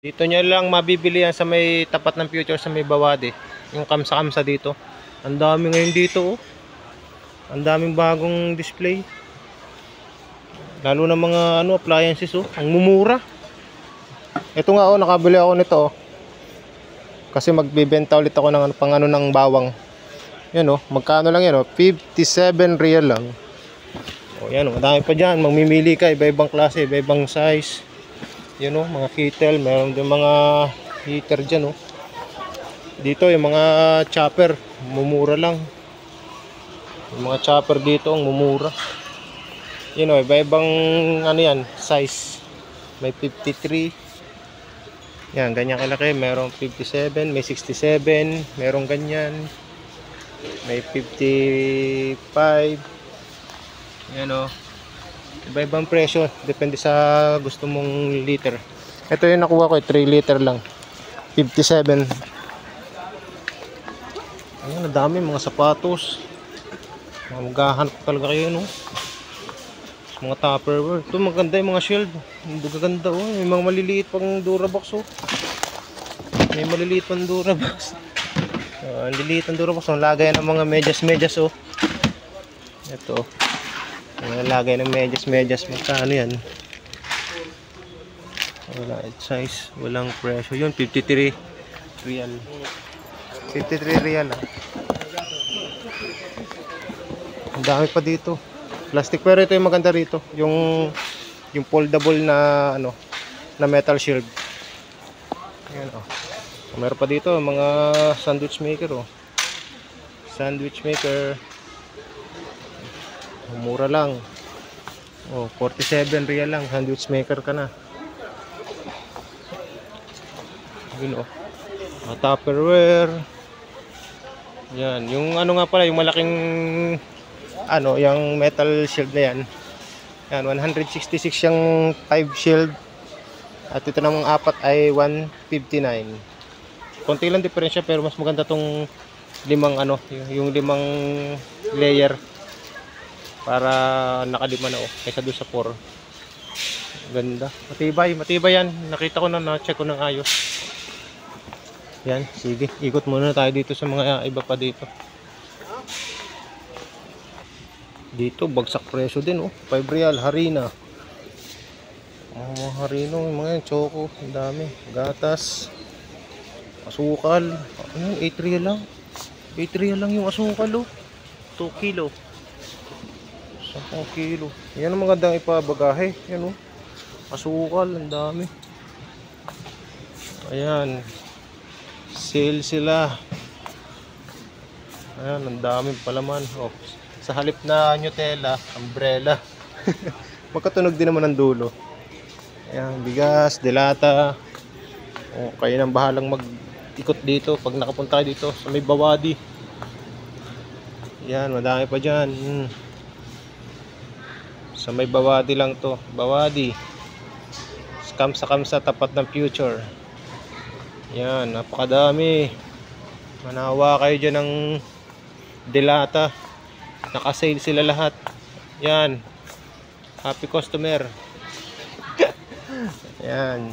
Dito nyo lang mabibili yan sa may tapat ng Future sa may Bawadi. Yung kamsa-kamsa dito. Ang dami ngayon dito oh. Ang daming bagong display. Lalo na mga appliances oh. Ang mumura. Ito nga oh, nakabili ako nito oh. Kasi magbibenta ulit ako ng ng bawang. Yan oh, magkano lang yan oh? 57 real lang. Oh, yan oh, madami pa diyan. Mamimili ka iba-ibang klase, iba-ibang size. Yan oh, mga kettle, meron din mga heater diyan oh. Dito yung mga chopper, mumura lang. Yung mga chopper dito ang mumura. Yan oh, iba-ibang yan, size. May 53. Yan, ganyan kalaki. Merong 57, may 67, merong ganyan. May 55. Yan o. Iba-ibang presyo. Depende sa gusto mong liter. Ito yung nakuha ko, 3 liter lang. 57. Ayan, ang dami mga sapatos. Maghahanap talaga kayo, no? Mga Tupperware. Ito maganda yung mga shield. Hindi gaganda, oh. May mga maliliit pang Durabox, oh. May maliliit pang Durabox. Ang liliit ng Durabox. Ang lagay ng mga medyas-medyas, oh. Ito. Ang lagay ng medyas-medyas. Magkano yan? Wala size. Walang presyo. Yun, 53 real. 53 real, ah. Ang dami pa dito. Plastic, pero ito yung maganda rito. Yung foldable na na metal shield. Ayan, oh. Meron pa dito mga sandwich maker, oh. Sandwich maker. Mura lang. Oh, 47 real lang. Sandwich maker ka na. Yun, oh. Tupperware. Yan, yung nga pala, yung malaking yung metal shield na yan. Yan, 166 yung 5 shield. At ito namang 4 ay 159. Konti lang diferensya, pero mas maganda tong yung 5 layer. Para nakalima na oh, kaysa doon sa 4. Ganda. Matibay yan. Nakita ko na-check ko ng ayos. Yan, sige. Ikot muna tayo dito sa mga iba pa dito. Dito, bagsak presyo din oh. 5 real, harina. Mga harino, mga yan, choco. Ang dami. Gatas. Asukal. Ano, 8 real lang. 8 real lang yung asukal oh. 2 kilo. 10 kilo. Yan ang magandang ipabagahe. Yan oh. Asukal, ang dami. Ayan. Sale sila. Ayan, ang dami palaman. Oh, sa halip na Nutella, umbrella. Magkatunog din naman ang dulo. Ayan, bigas, delata. Oh, kayo nang bahalang mag-ikot dito pag nakapunta kayo dito sa may Bawadi. Ayan, madami pa dyan. Sa may Bawadi lang to. Bawadi. Kamsa tapat ng Future. Yan, napakadami. Manawa kayo dyan ng delata. Nakasale sila lahat. Yan. Happy customer. Yan.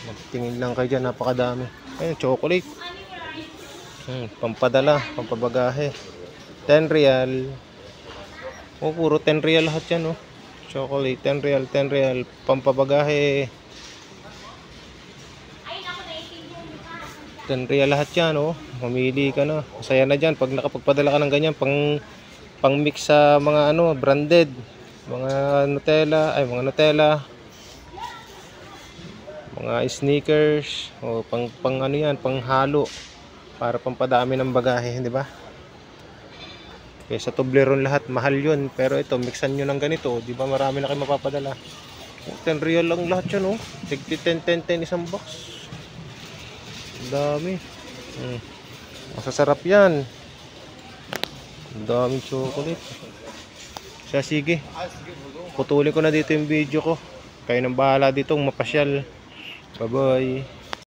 Magtingin lang kayo dyan, napakadami. Ayun, chocolate. Pampadala, pampabagahe. 10 real. Oh, puro 10 real lahat yan, oh. Chocolate, 10 real, 10 real. Pampabagahe. 10 real lahat yan, oh. Mamili ka na. Masaya na dyan pag nakapagpadala ka ng ganyan. Pang mix sa mga branded. Mga Nutella, mga sneakers. O pang halo. Para pampadami ng bagahe, di ba? Kaya sa Toblerone lahat, mahal yun. Pero ito, mixan nyo ng ganito. Di ba marami na kayo mapapadala. 10 real lang lahat yan, oh. 10 isang box. Dami. Masasarap yan. Daming chocolate. Siya, sige. Putulin ko na dito yung video ko. Kayo nang bahala dito mapasyal. Bye bye.